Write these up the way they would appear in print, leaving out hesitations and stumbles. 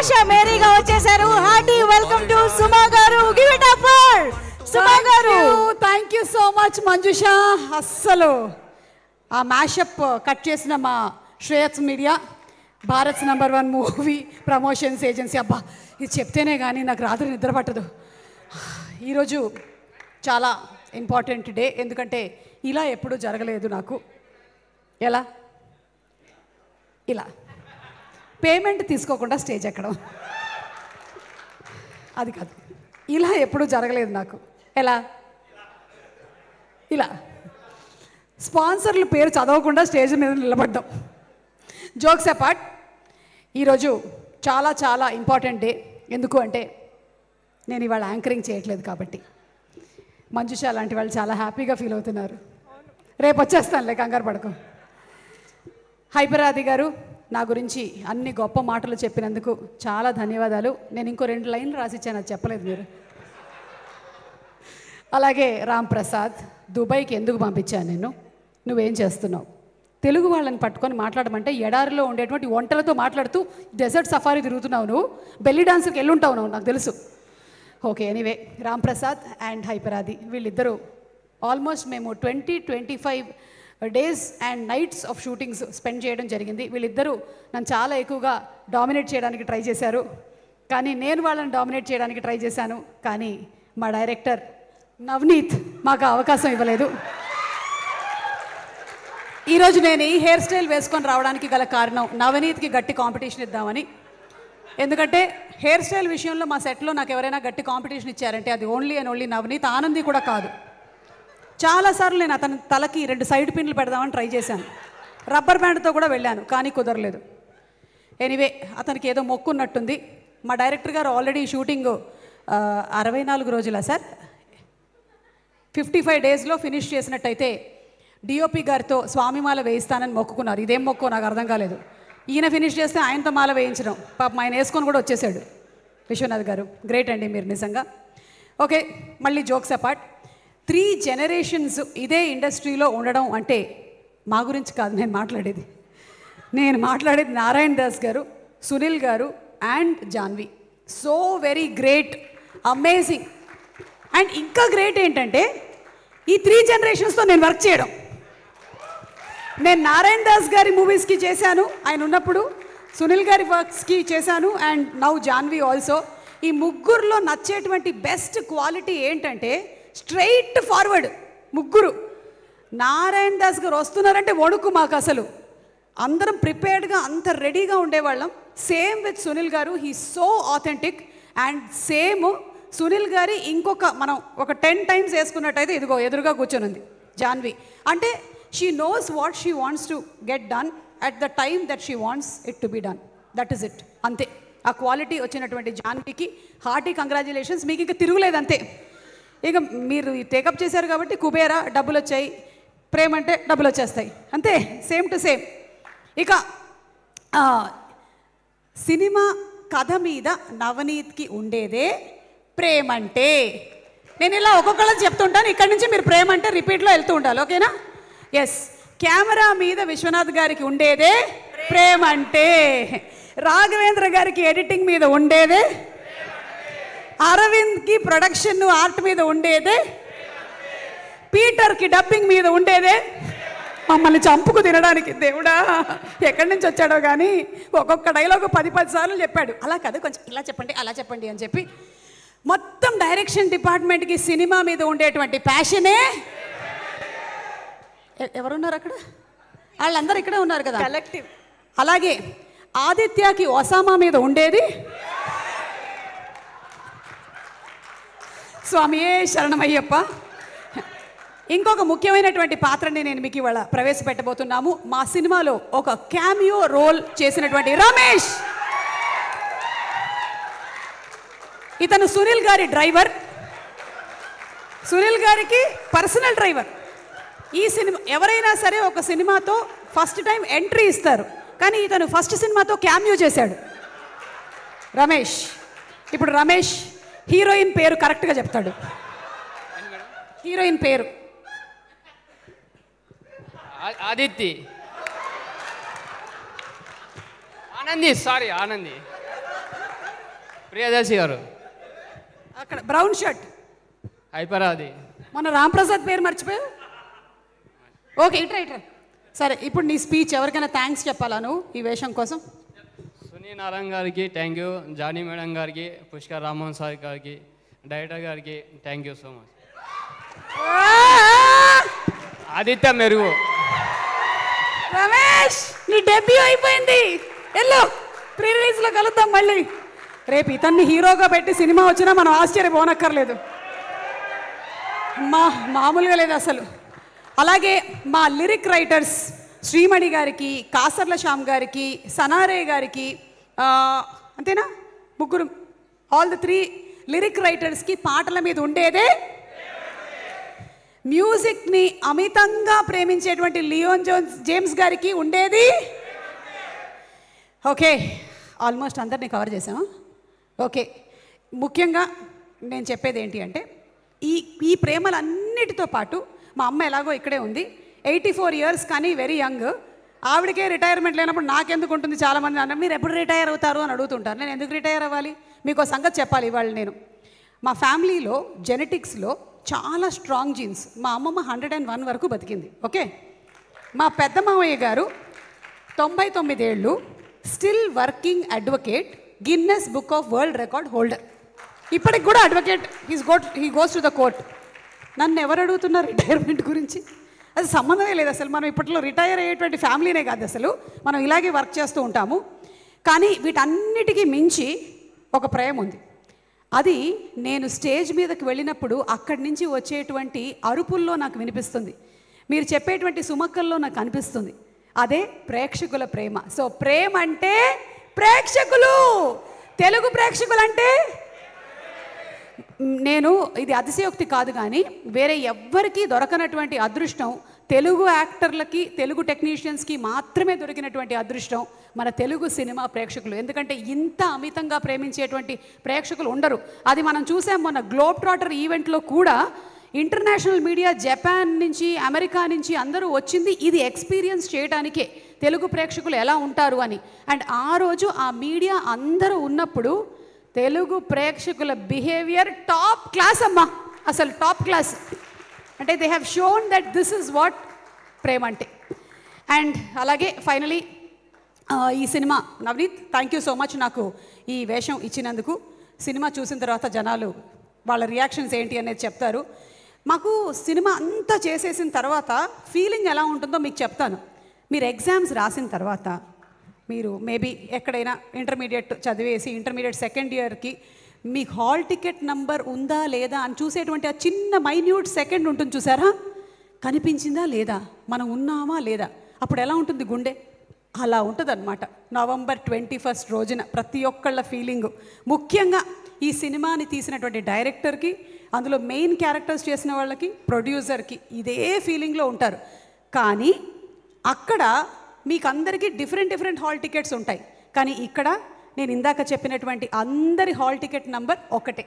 ఆశా మేరీగా వచ్చేసారు. Hearty welcome to సుమా గారు. Give it up for సుమా గారు. Thank you so much Manjusha. అస్సలు ఆ మ్యాషప్ కట్ చేసిన మా Shreyas media, Bharat #1 movie promotions agency. అబ్బా ఇది చెప్తేనే కానీ నాకు రాత్రి నిద్ర పట్టదు. ఈరోజు చాలా ఇంపార్టెంట్ డే, ఎందుకంటే ఇలా ఎప్పుడూ జరగలేదు నాకు. ఎలా? ఇలా పేమెంట్ తీసుకోకుండా స్టేజ్ ఎక్కడం, అది కాదు. ఇలా ఎప్పుడూ జరగలేదు నాకు. ఎలా? ఇలా స్పాన్సర్ల పేరు చదవకుండా స్టేజ్ మీద నిలబడ్డాం. జోక్స్ అపార్ట్, ఈరోజు చాలా చాలా ఇంపార్టెంట్ డే. ఎందుకు అంటే నేను ఇవాళ యాంకరింగ్ చేయట్లేదు కాబట్టి. మంజుష లాంటి వాళ్ళు చాలా హ్యాపీగా ఫీల్ అవుతున్నారు. రేపు వచ్చేస్తానులే, కంగారు పడకు. హైపరాది గారు నా గురించి అన్ని గొప్ప మాటలు చెప్పినందుకు చాలా ధన్యవాదాలు. నేను ఇంకో 2 లైన్లు రాసిచ్చాను, అది చెప్పలేదు మీరు. అలాగే రామ్ ప్రసాద్, దుబాయ్కి ఎందుకు పంపించాను నేను? నువ్వేం చేస్తున్నావు? తెలుగు వాళ్ళని పట్టుకొని మాట్లాడమంటే ఎడారిలో ఉండేటువంటి ఒంటలతో మాట్లాడుతూ డెజర్ట్ సఫారీ తిరుగుతున్నావు నువ్వు. బెల్లి డాన్స్కి వెళ్ళుంటావు నువ్వు, నాకు తెలుసు. Okay, anyway, Ram Prasad and Hyper Aadi వీళ్ళిద్దరూ ఆల్మోస్ట్ మేము 20-25 days and nights of shootings spend చేయడం జరిగింది. వీళ్ళిద్దరూ నన్ను చాలా ఎక్కువగా డామినేట్ చేయడానికి ట్రై చేశారు, కానీ నేను వాళ్ళని డామినేట్ చేయడానికి ట్రై చేశాను. కానీ మా డైరెక్టర్ నవనీత్ మాకు అవకాశం ఇవ్వలేదు. ఈరోజు నేను ఈ హెయిర్ స్టైల్ వేసుకొని రావడానికి గల కారణం నవనీత్కి గట్టి కాంపిటీషన్ ఇద్దామని. ఎందుకంటే హెయిర్ స్టైల్ విషయంలో మా సెట్లో నాకు ఎవరైనా గట్టి కాంపిటీషన్ ఇచ్చారంటే అది only and only Navneet. Anandi కూడా కాదు. చాలాసార్లు నేను అతని తలకి 2 సైడ్ పిన్లు పెడదామని ట్రై చేశాను, రబ్బర్ బ్యాండ్తో కూడా వెళ్ళాను, కానీ కుదరలేదు. ఎనీవే, అతనికి ఏదో మొక్కున్నట్టుంది. మా డైరెక్టర్ గారు ఆల్రెడీ షూటింగ్ 64 రోజులా సార్, 55 డేస్లో ఫినిష్ చేసినట్టయితే డిఓపి గారితో స్వామిమాల వేయిస్తానని మొక్కుకున్నారు. ఇదేం మొక్కో నాకు అర్థం కాలేదు. ఈయన ఫినిష్ చేస్తే ఆయనతో మాల వేయించడం, పాపం ఆయన వేసుకొని కూడా వచ్చేసాడు. విశ్వనాథ్ గారు గ్రేట్ అండి మీరు నిజంగా. ఓకే, మళ్ళీ జోక్స్ అపార్ట్, 3 జనరేషన్స్ ఇదే ఇండస్ట్రీలో ఉండడం అంటే మా గురించి కాదు నేను మాట్లాడేది. నేను మాట్లాడేది నారాయణ దాస్ గారు, సునీల్ గారు and Janvi. So very great, amazing. And ఇంకా గ్రేట్ ఏంటంటే ఈ 3 జనరేషన్స్తో నేను వర్క్ చేయడం. నేను నారాయణ దాస్ గారి మూవీస్కి చేశాను ఆయన ఉన్నప్పుడు, సునీల్ గారి వర్క్స్కి చేశాను, అండ్ నౌ జాన్వి ఆల్సో. ఈ ముగ్గురులో నచ్చేటువంటి బెస్ట్ క్వాలిటీ ఏంటంటే స్ట్రైట్ ఫార్వర్డ్. ముగ్గురు నారాయణ దాస్ గారు వస్తున్నారంటే వణుకు మాకు అసలు. అందరం ప్రిపేర్డ్గా అంత రెడీగా ఉండేవాళ్ళం. సేమ్ విత్ సునీల్ గారు, he so authentic. And same Sunil గారి ఇంకొక మనం ఒక 10 టైమ్స్ వేసుకున్నట్టయితే ఇదిగో ఎదురుగా కూర్చొని ఉంది జాన్వి. అంటే she knows what she wants to get done at the time that she wants it to be done. That is it, అంతే. ఆ క్వాలిటీ వచ్చినటువంటి జాన్వికి హార్టీ కంగ్రాచులేషన్స్. మీకు ఇంకా తిరుగులేదు అంతే. ఇక మీరు టేకప్ చేశారు కాబట్టి కుబేరా డబ్బులు వచ్చాయి, ప్రేమ అంటే డబ్బులు వచ్చేస్తాయి, అంతే. Same to same. ఇక సినిమా కథ మీద నవనీత్కి ఉండేదే ప్రేమంటే. నేను ఇలా ఒక్కొక్కళ్ళని చెప్తుంటాను, ఇక్కడి నుంచి మీరు ప్రేమ అంటే రిపీట్లో వెళ్తూ ఉండాలి, ఓకేనా? ఎస్. కెమెరా మీద విశ్వనాథ్ గారికి ఉండేదే ప్రేమంటే, రాఘవేంద్ర గారికి ఎడిటింగ్ మీద ఉండేదే, అరవింద్కి ప్రొడక్షన్ ఆర్ట్ మీద ఉండేదే, పీటర్కి డబ్బింగ్ మీద ఉండేదే, మమ్మల్ని చంపుకు తినడానికి దేవుడా ఎక్కడి నుంచి వచ్చాడో కానీ ఒక్కొక్క డైలాగ్ 10 సార్లు చెప్పాడు. అలా కాదు, కొంచెం ఇలా చెప్పండి అలా చెప్పండి అని చెప్పి మొత్తం డైరెక్షన్ డిపార్ట్మెంట్కి సినిమా మీద ఉండేటువంటి ప్యాషనే. ఎవరున్నారు అక్కడ? వాళ్ళందరూ ఇక్కడే ఉన్నారు కదా, కలెక్టివ్. అలాగే ఆదిత్యకి ఒసామా మీద ఉండేది స్వామియే శరణమయ్యప్ప. ఇంకొక ముఖ్యమైనటువంటి పాత్రని నేను మీకు ఇవాళ ప్రవేశపెట్టబోతున్నాము. మా సినిమాలో ఒక క్యామియో రోల్ చేసినటువంటి రమేష్. ఇతను సునీల్ గారి డ్రైవర్, సునీల్ గారికి పర్సనల్ డ్రైవర్. ఈ సినిమా ఎవరైనా సరే ఒక సినిమాతో ఫస్ట్ టైం ఎంట్రీ ఇస్తారు, కానీ ఇతను ఫస్ట్ సినిమాతో క్యామియో చేశాడు రమేష్. ఇప్పుడు రమేష్ హీరోయిన్ పేరు కరెక్ట్గా చెప్తాడు. హీరోయిన్ పేరు ఆదిత్య ఆనంది, సారీ ఆనంది. ప్రియదర్శి గారు. అక్కడ బ్రౌన్ షర్ట్ అయిపోరాది. మన రాంప్రసాద్ పేరు మర్చిపోయావు. ఓకే, ఇట్రా. సరే, ఇప్పుడు నీ స్పీచ్ ఎవరికైనా థ్యాంక్స్ చెప్పాలా నువ్వు ఈ వేషం కోసం? సునీ నారాయణ గారికి థ్యాంక్ యూ, జానీ మేడం గారికి, పుష్కర్ రామ్మోహన్ సార్ గారికి, డైరెక్టర్ గారికి thank you so much. Aditya మెరుగు. రమేష్, నీ డెబ్యూ అయిపోయింది. ఎల్లో ప్రీ రిలీజ్లో కలుద్దాం మళ్ళీ. రేపు ఇతన్ని హీరోగా పెట్టి సినిమా వచ్చినా మనం ఆశ్చర్యపోనక్కర్లేదు. మామూలుగా లేదు అసలు. అలాగే మా లిరిక్ రైటర్స్ శ్రీమణి గారికి, కాసర్ల శ్యామ్ గారికి, సనారే గారికి, అంతేనా, ముగ్గురు, ఆల్ ద 3 లిరిక్ రైటర్స్కి పాటల మీద ఉండేదే, మ్యూజిక్ని అమితంగా ప్రేమించేటువంటి లియోన్ జేమ్స్ గారికి ఉండేది. ఓకే, ఆల్మోస్ట్ అందరినీ కవర్ చేసాము. ఓకే, ముఖ్యంగా నేను చెప్పేది ఏంటి అంటే ఈ ప్రేమలన్నిటితో పాటు మా అమ్మ ఎలాగో ఇక్కడే ఉంది, 84 ఇయర్స్ కానీ వెరీ యంగ్. ఆవిడకే రిటైర్మెంట్ లేనప్పుడు నాకెందుకు ఉంటుంది? చాలామంది అన్నారు మీరు ఎప్పుడు రిటైర్ అవుతారు అని అడుగుతుంటారు. నేను ఎందుకు రిటైర్ అవ్వాలి? మీకు సంగతి చెప్పాలి ఇవాళ. నేను మా ఫ్యామిలీలో జెనెటిక్స్లో చాలా స్ట్రాంగ్ జీన్స్. మా అమ్మమ్మ 101 వరకు బతికింది. ఓకే, మా పెద్ద మామయ్య గారు 99 ఏళ్ళు, still working advocate, Guinness book of world record holder. ఇప్పటికి కూడా advocate. He goes to the court. నన్ను ఎవరు అడుగుతున్నారు రిటైర్మెంట్ గురించి? అది సంబంధమే లేదు అసలు. మనం ఇప్పట్లో రిటైర్ అయ్యేటువంటి ఫ్యామిలీనే కాదు అసలు. మనం ఇలాగే వర్క్ చేస్తూ ఉంటాము. కానీ వీటన్నిటికీ మించి ఒక ప్రేమ ఉంది. అది నేను స్టేజ్ మీదకి వెళ్ళినప్పుడు అక్కడి నుంచి వచ్చేటువంటి అరుపుల్లో నాకు వినిపిస్తుంది, మీరు చెప్పేటువంటి సుమక్కల్లో నాకు అనిపిస్తుంది. అదే ప్రేక్షకుల ప్రేమ. సో ప్రేమ అంటే ప్రేక్షకులు, తెలుగు ప్రేక్షకులు అంటే నేను ఇది అతిశయోక్తి కాదు కానీ వేరే ఎవ్వరికీ దొరకనటువంటి అదృష్టం తెలుగు యాక్టర్లకి, తెలుగు టెక్నీషియన్స్కి మాత్రమే దొరికినటువంటి అదృష్టం మన తెలుగు సినిమా ప్రేక్షకులు. ఎందుకంటే ఇంత అమితంగా ప్రేమించేటువంటి ప్రేక్షకులు ఉండరు. అది మనం చూసాం మొన్న గ్లోబ్ ట్రాటర్ ఈవెంట్లో కూడా. ఇంటర్నేషనల్ మీడియా, జపాన్ నుంచి, అమెరికా నుంచి అందరూ వచ్చింది ఇది ఎక్స్పీరియన్స్ చేయడానికే తెలుగు ప్రేక్షకులు ఎలా ఉంటారు అని. అండ్ ఆ రోజు ఆ మీడియా అందరూ ఉన్నప్పుడు తెలుగు ప్రేక్షకుల బిహేవియర్ టాప్ క్లాస్ అమ్మా, అసలు టాప్ క్లాస్. అంటే they have shown that this is what ప్రేమ అంటే. అండ్ అలాగే ఫైనలీ ఈ సినిమా, Navneet thank you so much నాకు ఈ వేషం ఇచ్చినందుకు. సినిమా చూసిన తర్వాత జనాలు వాళ్ళ రియాక్షన్స్ ఏంటి అనేది చెప్తారు. మాకు సినిమా అంతా చేసేసిన తర్వాత ఫీలింగ్ ఎలా ఉంటుందో మీకు చెప్తాను. మీరు ఎగ్జామ్స్ రాసిన తర్వాత, మీరు మేబీ ఎక్కడైనా ఇంటర్మీడియట్ చదివేసి ఇంటర్మీడియట్ సెకండ్ ఇయర్కి మీకు హాల్ టికెట్ నంబర్ ఉందా లేదా అని చూసేటువంటి ఆ చిన్న మైన్యూట్ సెకండ్ ఉంటుంది చూసారా, కనిపించిందా లేదా, మనం ఉన్నామా లేదా, అప్పుడు ఎలా ఉంటుంది గుండె? అలా ఉంటుంది అనమాట November 21 రోజున ప్రతి ఒక్కళ్ళ ఫీలింగు. ముఖ్యంగా ఈ సినిమాని తీసినటువంటి డైరెక్టర్కి, అందులో మెయిన్ క్యారెక్టర్స్ చేసిన వాళ్ళకి, ప్రొడ్యూసర్కి ఇదే ఫీలింగ్లో ఉంటారు. కానీ అక్కడ మీకు అందరికీ డిఫరెంట్ హాల్ టికెట్స్ ఉంటాయి. కానీ ఇక్కడ నేను ఇందాక చెప్పినటువంటి అందరి హాల్ టికెట్ నంబర్ ఒకటే.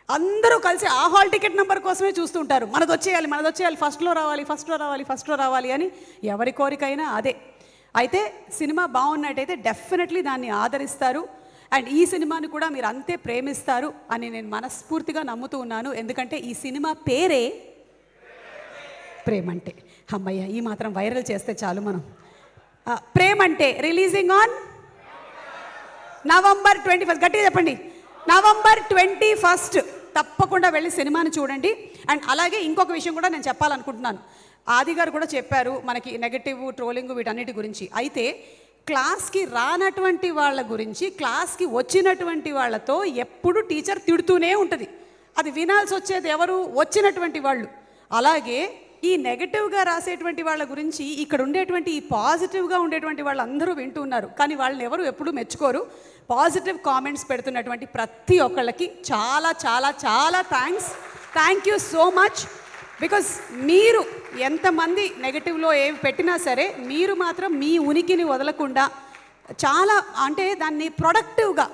అందరూ కలిసి ఆ హాల్ టికెట్ నెంబర్ కోసమే చూస్తుంటారు. మనది వచ్చేయాలి, ఫస్ట్లో రావాలి అని ఎవరి కోరికైనా అదే. అయితే సినిమా బాగున్నట్టయితే డెఫినెట్లీ దాన్ని ఆదరిస్తారు. అండ్ ఈ సినిమాని కూడా మీరు అంతే ప్రేమిస్తారు అని నేను మనస్ఫూర్తిగా నమ్ముతూ ఉన్నాను. ఎందుకంటే ఈ సినిమా పేరే ప్రేమంటే. అమ్మయ్య, ఈ మాత్రం వైరల్ చేస్తే చాలు మనం. ప్రేమంటే రిలీజింగ్ ఆన్ November 21. గట్టిగా చెప్పండి, November 21. తప్పకుండా వెళ్ళి సినిమాని చూడండి. అండ్ అలాగే ఇంకొక విషయం కూడా నేను చెప్పాలనుకుంటున్నాను. ఆది గారు కూడా చెప్పారు మనకి నెగటివ్, ట్రోలింగ్ వీటన్నిటి గురించి. అయితే క్లాస్కి రానటువంటి వాళ్ళ గురించి క్లాస్కి వచ్చినటువంటి వాళ్ళతో ఎప్పుడు టీచర్ తిడుతూనే ఉంటుంది. అది వినాల్సి వచ్చేది ఎవరు? వచ్చినటువంటి వాళ్ళు. అలాగే ఈ నెగటివ్గా రాసేటువంటి వాళ్ళ గురించి ఇక్కడ ఉండేటువంటి ఈ పాజిటివ్గా ఉండేటువంటి వాళ్ళందరూ వింటున్నారు. కానీ వాళ్ళని ఎవరు ఎప్పుడూ మెచ్చుకోరు. పాజిటివ్ కామెంట్స్ పెడుతున్నటువంటి ప్రతి ఒక్కళ్ళకి చాలా చాలా చాలా thank you so much. Because మీరు ఎంతమంది నెగటివ్లో ఏమి పెట్టినా సరే మీరు మాత్రం మీ ఉనికిని వదలకుండా చాలా, అంటే దాన్ని ప్రొడక్టివ్గా,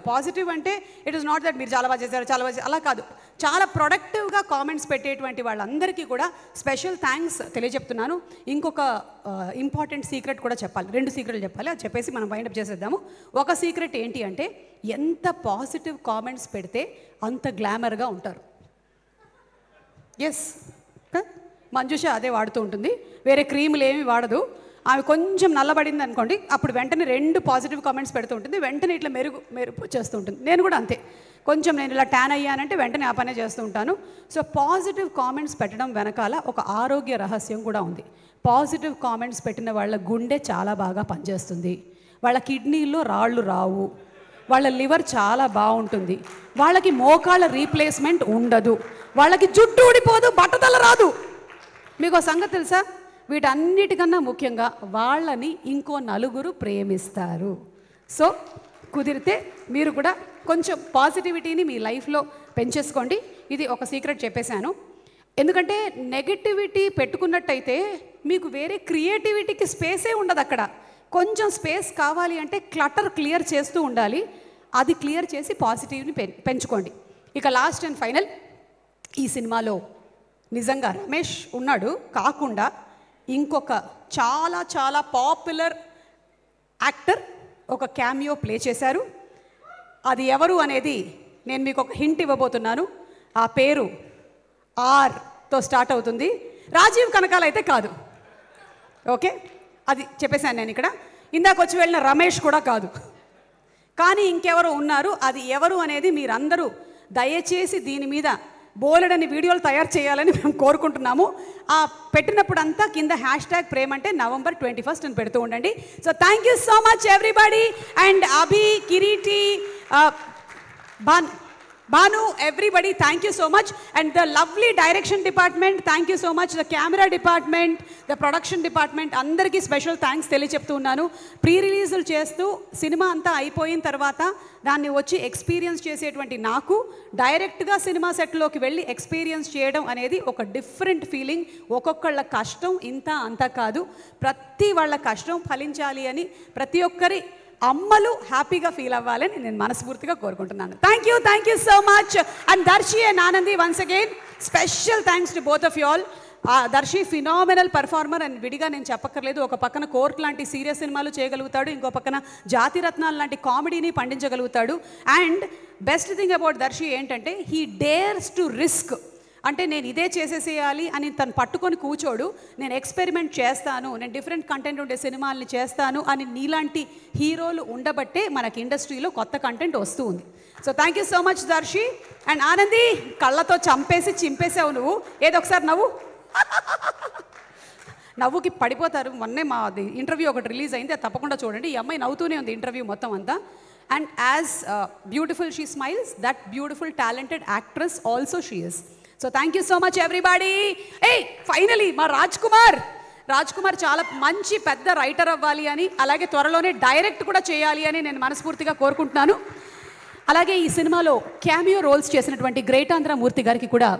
పాజిటివ్ అంటే ఇట్ ఈస్ నాట్ దట్ మీరు చాలా బాగా చేశారు అలా కాదు, చాలా ప్రొడక్టివ్గా కామెంట్స్ పెట్టేటువంటి వాళ్ళందరికీ కూడా స్పెషల్ థ్యాంక్స్ తెలియజెప్తున్నాను. ఇంకొక ఇంపార్టెంట్ సీక్రెట్ కూడా చెప్పాలి, 2 సీక్రెట్లు చెప్పాలి. అది చెప్పేసి మనం వైండప్ చేసేద్దాము. ఒక సీక్రెట్ ఏంటి అంటే ఎంత పాజిటివ్ కామెంట్స్ పెడితే అంత గ్లామర్గా ఉంటారు. ఎస్, మంజుష అదే వాడుతూ ఉంటుంది, వేరే క్రీములు ఏమి వాడదు. ఆమె కొంచెం నల్లబడింది అనుకోండి, అప్పుడు వెంటనే 2 పాజిటివ్ కామెంట్స్ పెడుతూ ఉంటుంది, వెంటనే ఇట్లా మెరుపు చేస్తూ ఉంటుంది. నేను కూడా అంతే, కొంచెం నేను ఇలా ట్యాన్ అయ్యానంటే వెంటనే ఆ పనే చేస్తూ ఉంటాను. సో పాజిటివ్ కామెంట్స్ పెట్టడం వెనకాల ఒక ఆరోగ్య రహస్యం కూడా ఉంది. పాజిటివ్ కామెంట్స్ పెట్టిన వాళ్ళ గుండె చాలా బాగా పనిచేస్తుంది, వాళ్ళ కిడ్నీల్లో రాళ్ళు రావు, వాళ్ళ లివర్ చాలా బాగుంటుంది, వాళ్ళకి మోకాళ్ళ రీప్లేస్మెంట్ ఉండదు, వాళ్ళకి జుట్టు ఊడిపోదు, బట్టతల రాదు. మీకు సంగతి తెలుసా? వీటన్నిటికన్నా ముఖ్యంగా వాళ్ళని ఇంకో నలుగురు ప్రేమిస్తారు. సో కుదిరితే మీరు కూడా కొంచెం పాజిటివిటీని మీ లైఫ్లో పెంచేసుకోండి. ఇది ఒక సీక్రెట్ చెప్పేశాను. ఎందుకంటే నెగటివిటీ పెట్టుకున్నట్టయితే మీకు వేరే క్రియేటివిటీకి స్పేసే ఉండదు. అక్కడ కొంచెం స్పేస్ కావాలి అంటే క్లటర్ క్లియర్ చేస్తూ ఉండాలి. అది క్లియర్ చేసి పాజిటివ్ని పెంచుకోండి. ఇక లాస్ట్ అండ్ ఫైనల్, ఈ సినిమాలో నిజంగా రమేష్ ఉన్నాడు కాకుండా ఇంకొక చాలా చాలా పాపులర్ యాక్టర్ ఒక క్యామియో ప్లే చేశారు. అది ఎవరు అనేది నేను మీకు ఒక హింట్ ఇవ్వబోతున్నాను. ఆ పేరు ఆర్తో స్టార్ట్ అవుతుంది. రాజీవ్ కనకాల అయితే కాదు, ఓకే? అది చెప్పేశాను నేను ఇక్కడ. ఇందాక వచ్చి వెళ్ళిన రమేష్ కూడా కాదు, కానీ ఇంకెవరో ఉన్నారు. అది ఎవరు అనేది మీరందరూ దయచేసి దీని మీద బోలెడని వీడియోలు తయారు చేయాలని మేము కోరుకుంటున్నాము. ఆ పెట్టినప్పుడంతా కింద #ప్రేమ్ అంటే November 21 అని పెడుతూ ఉండండి. So thank you so much everybody. And Abhi, Kiriti, Banu, everybody, thank you so much. And the lovely direction department, thank you so much. The camera department, the production department, andariki special thanks తెలియచెప్తున్నాను. Pre రిలీజులు చేస్తూ సినిమా అంతా అయిపోయిన తర్వాత దాన్ని వచ్చి experience చేసేటువంటి నాకు డైరెక్ట్గా సినిమా సెట్లోకి వెళ్ళి ఎక్స్పీరియన్స్ చేయడం అనేది ఒక డిఫరెంట్ ఫీలింగ్. ఒక్కొక్కళ్ళ కష్టం ఇంత అంత కాదు, ప్రతి వాళ్ళ కష్టం ఫలించాలి అని ప్రతి ఒక్కరి అమ్మలు హ్యాపీగా ఫీల్ అవ్వాలని నేను మనస్ఫూర్తిగా కోరుకుంటున్నాను. Thank you so much. And Darshi and Anandi, once again special thanks to both of you all. Darshi phenomenal performer and విడిగా నేను చెప్పక్కర్లేదు. ఒక పక్కన కోర్ట్ లాంటి సీరియస్ సినిమాలు చేయగలుగుతాడు, ఇంకో పక్కన జాతి రత్నాలు లాంటి కామెడీని పండించగలుగుతాడు. And best thing about Darshi ఏంటంటే హీ డేర్స్ టు రిస్క్. అంటే నేను ఇదే చేసేసేయాలి అని తను పట్టుకొని కూర్చోడు, నేను ఎక్స్పెరిమెంట్ చేస్తాను, నేను డిఫరెంట్ కంటెంట్ ఉండే సినిమాల్ని చేస్తాను అని నీలాంటి హీరోలు ఉండబట్టే మనకి ఇండస్ట్రీలో కొత్త కంటెంట్ వస్తూ ఉంది. So thank you so much Darshi. And Anandi, కళ్ళతో చంపేసి చింపేసావు నువ్వు. ఏదో ఒకసారి నవ్వుకి పడిపోతారు. మొన్నే మా ఇంటర్వ్యూ ఒకటి రిలీజ్ అయింది, అది తప్పకుండా చూడండి. ఈ అమ్మాయి నవ్వుతూనే ఉంది ఇంటర్వ్యూ మొత్తం అంతా. And as beautiful she smiles, that beautiful talented actress also she is. So thank you so much everybody. Finally మా రాజ్ కుమార్ చాలా మంచి పెద్ద రైటర్ అవ్వాలి అని, అలాగే త్వరలోనే డైరెక్ట్ కూడా చేయాలి అని నేను మనస్ఫూర్తిగా కోరుకుంటున్నాను. అలాగే ఈ సినిమాలో క్యామియో రోల్స్ చేసినటువంటి గ్రేటాంధ్ర మూర్తి గారికి కూడా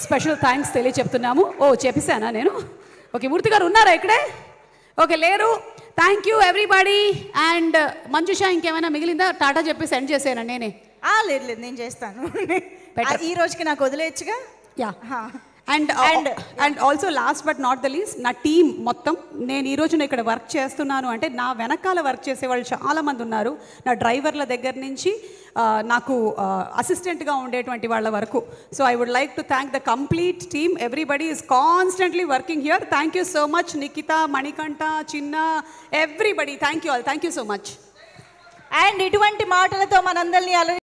స్పెషల్ థ్యాంక్స్ తెలియచెప్తున్నాము. చెప్పేశానా నేను? ఓకే, మూర్తి గారు ఉన్నారా ఇక్కడే? ఓకే, లేరు. Thank you everybody. And Manjusha, ఇంకేమైనా మిగిలిందా? టాటా చెప్పి సెండ్ చేసాను నేనే. లేదు, నేను చేస్తాను. ఈ రోజుకి నాకు వదిలేయచ్చుగా. Yeah. And also last but not the least, నా టీం మొత్తం, నేను ఈరోజు ఇక్కడ వర్క్ చేస్తున్నాను అంటే నా వెనకాల వర్క్ చేసే వాళ్ళు చాలామంది ఉన్నారు. నా డ్రైవర్ల దగ్గర నుంచి నాకు అసిస్టెంట్గా ఉండేటువంటి వాళ్ళ వరకు. So I would like to thank the complete team. Everybody is constantly working here. Thank you so much Nikhita, Manikanta, Chinna, everybody. Thank you all. Thank you so much. And ఇటువంటి మాటలతో మనందరినీ